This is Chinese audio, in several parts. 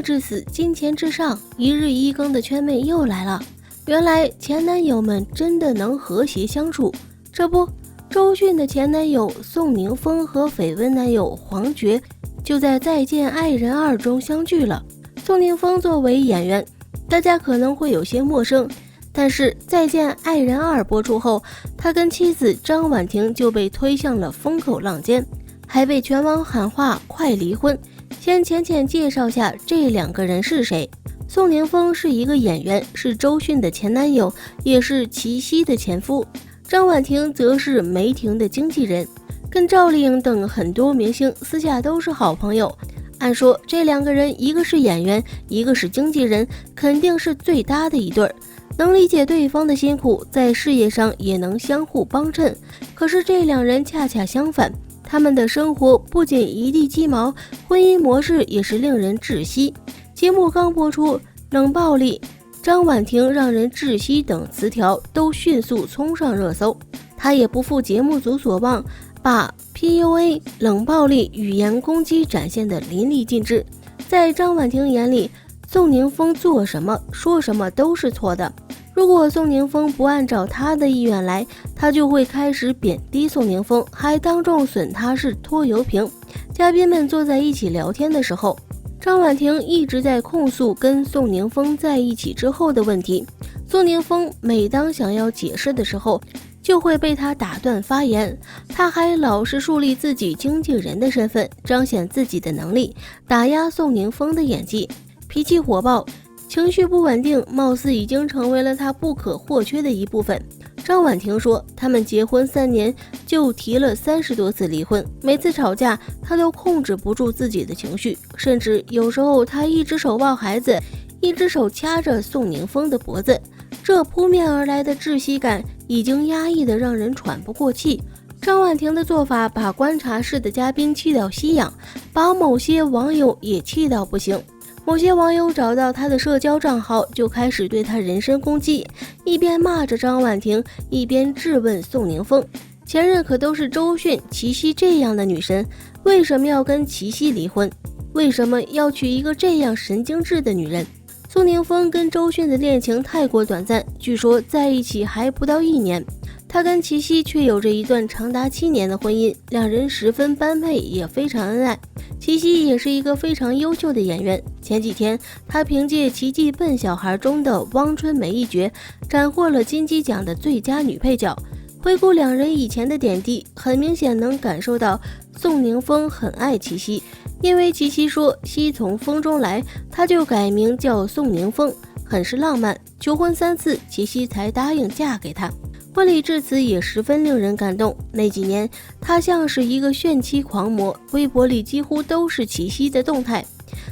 至死，金钱至上，一日一更的圈妹又来了。原来前男友们真的能和谐相处。这不，周迅的前男友宋宁峰和绯闻男友黄觉就在《再见爱人2》中相聚了。宋宁峰作为演员，大家可能会有些陌生，但是《再见爱人2》播出后，他跟妻子张婉婷就被推向了风口浪尖，还被全网喊话快离婚。先浅浅介绍下这两个人是谁。宋宁峰是一个演员，是周迅的前男友，也是齐溪的前夫。张婉婷则是梅婷的经纪人，跟赵丽颖等很多明星私下都是好朋友。按说这两个人，一个是演员，一个是经纪人，肯定是最搭的一对儿，能理解对方的辛苦，在事业上也能相互帮衬。可是这两人恰恰相反，他们的生活不仅一地鸡毛，婚姻模式也是令人窒息。节目刚播出，冷暴力、张婉婷让人窒息等词条都迅速冲上热搜。她也不负节目组所望，把 PUA 冷暴力语言攻击展现得淋漓尽致。在张婉婷眼里，宋宁峰做什么说什么都是错的。如果宋宁峰不按照他的意愿来，他就会开始贬低宋宁峰，还当众损他是拖油瓶。嘉宾们坐在一起聊天的时候，张婉婷一直在控诉跟宋宁峰在一起之后的问题。宋宁峰每当想要解释的时候，就会被他打断发言。他还老是树立自己经纪人的身份，彰显自己的能力，打压宋宁峰的演技。脾气火爆，情绪不稳定，貌似已经成为了他不可或缺的一部分。张婉婷说，他们结婚3年就提了30多次离婚，每次吵架他都控制不住自己的情绪，甚至有时候他一只手抱孩子，一只手掐着宋宁峰的脖子。这扑面而来的窒息感已经压抑得让人喘不过气。张婉婷的做法把观察室的嘉宾气到吸氧，把某些网友也气到不行。某些网友找到他的社交账号，就开始对他人身攻击，一边骂着张婉婷，一边质问宋宁峰。前任可都是周迅、齐溪这样的女神，为什么要跟齐溪离婚？为什么要娶一个这样神经质的女人？宋宁峰跟周迅的恋情太过短暂，据说在一起还不到1年。他跟齐溪却有着一段长达7年的婚姻，两人十分般配，也非常恩爱。齐溪也是一个非常优秀的演员，前几天他凭借《奇迹笨小孩》中的汪春梅一角，斩获了金鸡奖的最佳女配角。回顾两人以前的点滴，很明显能感受到宋宁峰很爱齐溪，因为齐溪说溪从风中来，他就改名叫宋宁峰，很是浪漫。求婚3次，齐溪才答应嫁给他。婚礼致辞也十分令人感动。那几年，他像是一个炫妻狂魔，微博里几乎都是齐溪的动态。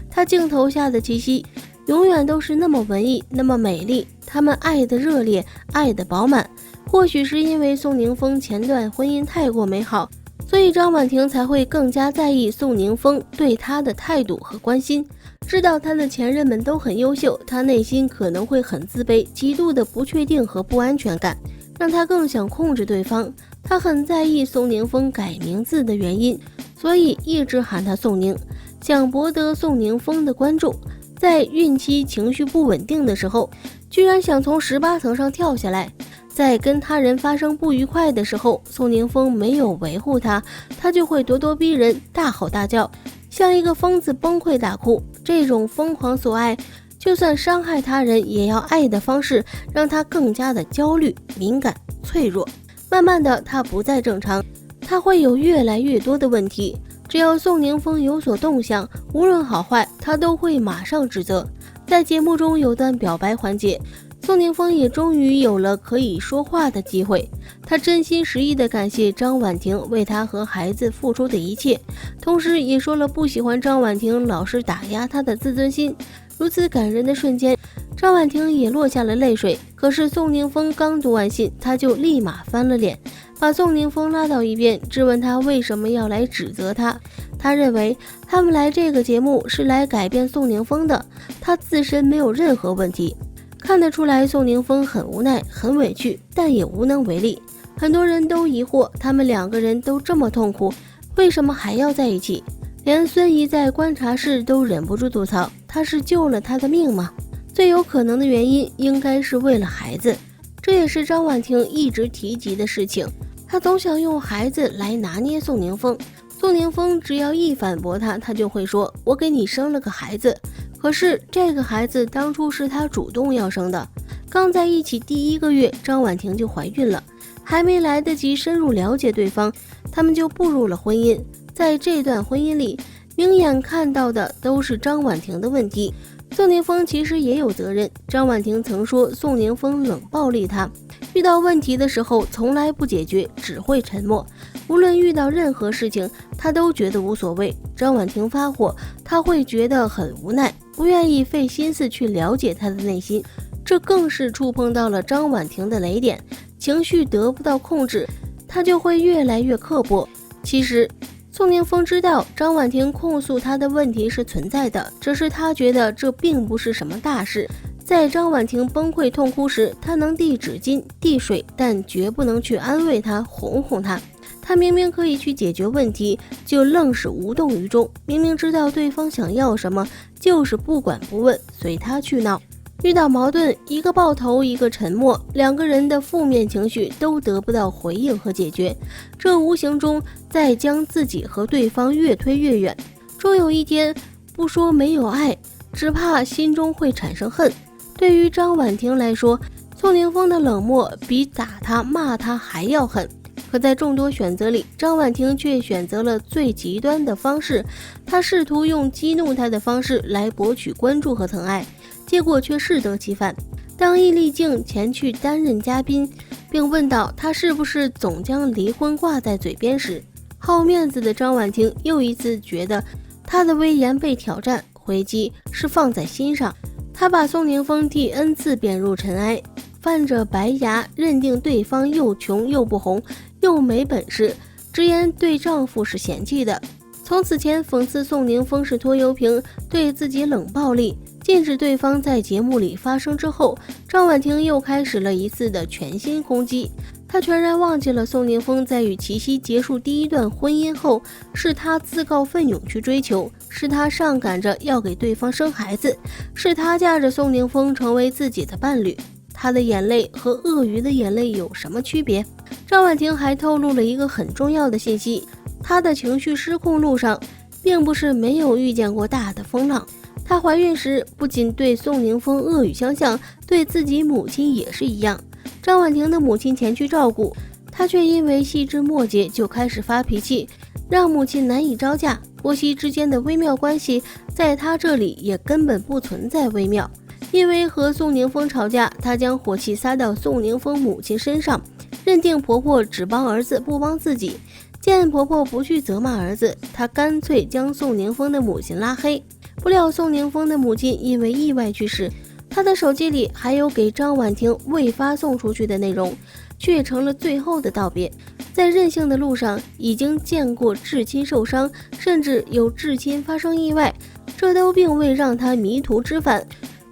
他镜头下的齐溪，永远都是那么文艺，那么美丽。他们爱的热烈，爱的饱满。或许是因为宋宁峰前段婚姻太过美好，所以张婉婷才会更加在意宋宁峰对她的态度和关心。知道他的前任们都很优秀，他内心可能会很自卑，极度的不确定和不安全感，让他更想控制对方。他很在意宋宁峰改名字的原因，所以一直喊他宋宁，想博得宋宁峰的关注。在孕期情绪不稳定的时候，居然想从18层上跳下来。在跟他人发生不愉快的时候，宋宁峰没有维护他，他就会咄咄逼人，大吼大叫，像一个疯子崩溃大哭。这种疯狂所爱，就算伤害他人，也要爱的方式让他更加的焦虑、敏感、脆弱。慢慢的，他不再正常，他会有越来越多的问题。只要宋宁峰有所动向，无论好坏，他都会马上指责。在节目中有段表白环节，宋宁峰也终于有了可以说话的机会。他真心实意地感谢张婉婷为他和孩子付出的一切，同时也说了不喜欢张婉婷老是打压他的自尊心。如此感人的瞬间，张婉婷也落下了泪水。可是宋宁峰刚读完信，他就立马翻了脸，把宋宁峰拉到一边，质问他为什么要来指责他。他认为他们来这个节目是来改变宋宁峰的，他自身没有任何问题。看得出来宋宁峰很无奈很委屈，但也无能为力。很多人都疑惑，他们两个人都这么痛苦，为什么还要在一起？连孙怡在观察室都忍不住吐槽，他是救了他的命吗？最有可能的原因应该是为了孩子，这也是张婉婷一直提及的事情。她总想用孩子来拿捏宋宁峰，宋宁峰只要一反驳他就会说我给你生了个孩子，可是这个孩子当初是他主动要生的。刚在一起第1个月，张婉婷就怀孕了，还没来得及深入了解对方，他们就步入了婚姻。在这段婚姻里，明眼看到的都是张婉婷的问题，宋宁峰其实也有责任。张婉婷曾说宋宁峰冷暴力她，遇到问题的时候从来不解决，只会沉默，无论遇到任何事情她都觉得无所谓。张婉婷发火，她会觉得很无奈，不愿意费心思去了解她的内心，这更是触碰到了张婉婷的雷点，情绪得不到控制，她就会越来越刻薄。其实宋宁峰知道张婉婷控诉他的问题是存在的，只是他觉得这并不是什么大事。在张婉婷崩溃痛哭时，他能递纸巾递水，但绝不能去安慰她哄哄她。他明明可以去解决问题，就愣是无动于衷，明明知道对方想要什么，就是不管不问，随他去闹。遇到矛盾，一个抱头一个沉默，两个人的负面情绪都得不到回应和解决，这无形中在将自己和对方越推越远。终有一天，不说没有爱，只怕心中会产生恨。对于张婉婷来说，宋宁峰的冷漠比打他骂他还要狠，可在众多选择里，张婉婷却选择了最极端的方式。她试图用激怒他的方式来博取关注和疼爱，结果却适得其反。当易立竞前去担任嘉宾，并问到他是不是总将离婚挂在嘴边时，好面子的张婉婷又一次觉得他的威严被挑战，回击是放在心上。他把宋宁峰第 N 次贬入尘埃，泛着白牙认定对方又穷又不红又没本事，直言对丈夫是嫌弃的。从此前讽刺宋宁峰是拖油瓶，对自己冷暴力，禁止对方在节目里发声之后，张婉婷又开始了一次的全新攻击。她全然忘记了宋宁峰在与齐溪结束第1段婚姻后，是他自告奋勇去追求，是他上赶着要给对方生孩子，是他架着宋宁峰成为自己的伴侣。他的眼泪和鳄鱼的眼泪有什么区别？张婉婷还透露了一个很重要的信息，她的情绪失控路上并不是没有遇见过大的风浪。她怀孕时不仅对宋宁峰恶语相向，对自己母亲也是一样。张婉婷的母亲前去照顾，她却因为细枝末节就开始发脾气，让母亲难以招架。婆媳之间的微妙关系在她这里也根本不存在微妙。因为和宋宁峰吵架，她将火气撒到宋宁峰母亲身上，认定婆婆只帮儿子不帮自己。见婆婆不去责骂儿子，她干脆将宋宁峰的母亲拉黑。不料宋宁峰的母亲因为意外去世，他的手机里还有给张婉婷未发送出去的内容，却成了最后的道别。在任性的路上，已经见过至亲受伤，甚至有至亲发生意外，这都并未让他迷途知返。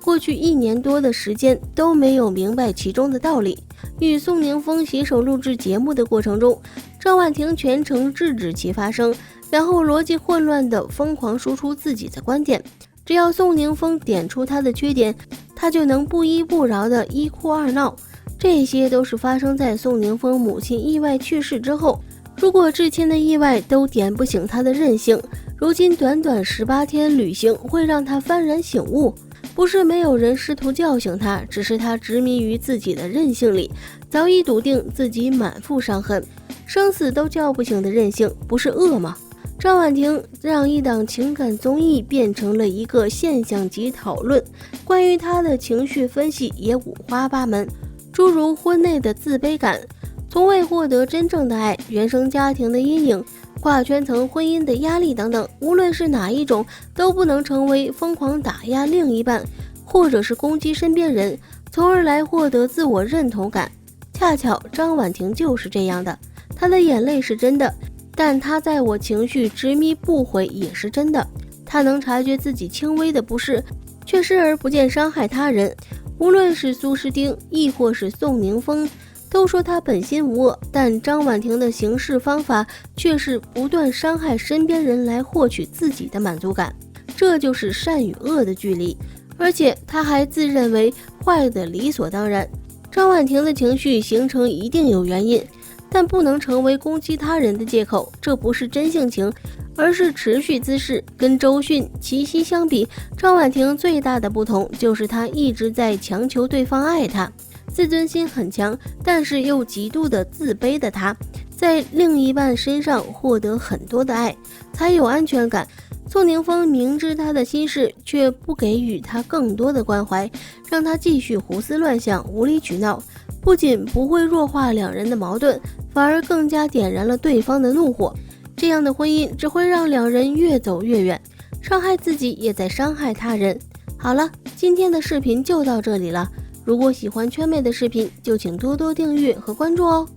过去1年多的时间都没有明白其中的道理。与宋宁峰携手录制节目的过程中，张婉婷全程制止其发声，然后逻辑混乱地疯狂输出自己的观点。只要宋宁峰点出他的缺点，他就能不依不饶的1哭2闹。这些都是发生在宋宁峰母亲意外去世之后。如果至亲的意外都点不醒他的韧性，如今短短18天旅行会让他幡然醒悟。不是没有人试图叫醒他，只是他执迷于自己的韧性里，早已笃定自己满腹伤痕，生死都叫不醒的韧性，不是恶吗？张婉婷让一档情感综艺变成了一个现象级讨论，关于她的情绪分析也五花八门，诸如婚内的自卑感，从未获得真正的爱，原生家庭的阴影，跨圈层婚姻的压力等等，无论是哪一种，都不能成为疯狂打压另一半，或者是攻击身边人，从而来获得自我认同感。恰巧张婉婷就是这样的，她的眼泪是真的，但她在我情绪执迷不悔也是真的。她能察觉自己轻微的不适，却视而不见伤害他人。无论是苏诗丁亦或是宋宁峰，都说他本心无恶，但张婉婷的行事方法却是不断伤害身边人来获取自己的满足感，这就是善与恶的距离。而且他还自认为坏的理所当然。张婉婷的情绪形成一定有原因，但不能成为攻击他人的借口，这不是真性情，而是持续滋事。跟周迅、齐溪相比，张婉婷最大的不同就是她一直在强求对方爱她，自尊心很强，但是又极度的自卑的她，在另一半身上获得很多的爱，才有安全感。宋宁峰明知他的心事，却不给予他更多的关怀，让他继续胡思乱想、无理取闹，不仅不会弱化两人的矛盾，反而更加点燃了对方的怒火。这样的婚姻只会让两人越走越远，伤害自己也在伤害他人。好了，今天的视频就到这里了。如果喜欢圈妹的视频，就请多多订阅和关注哦。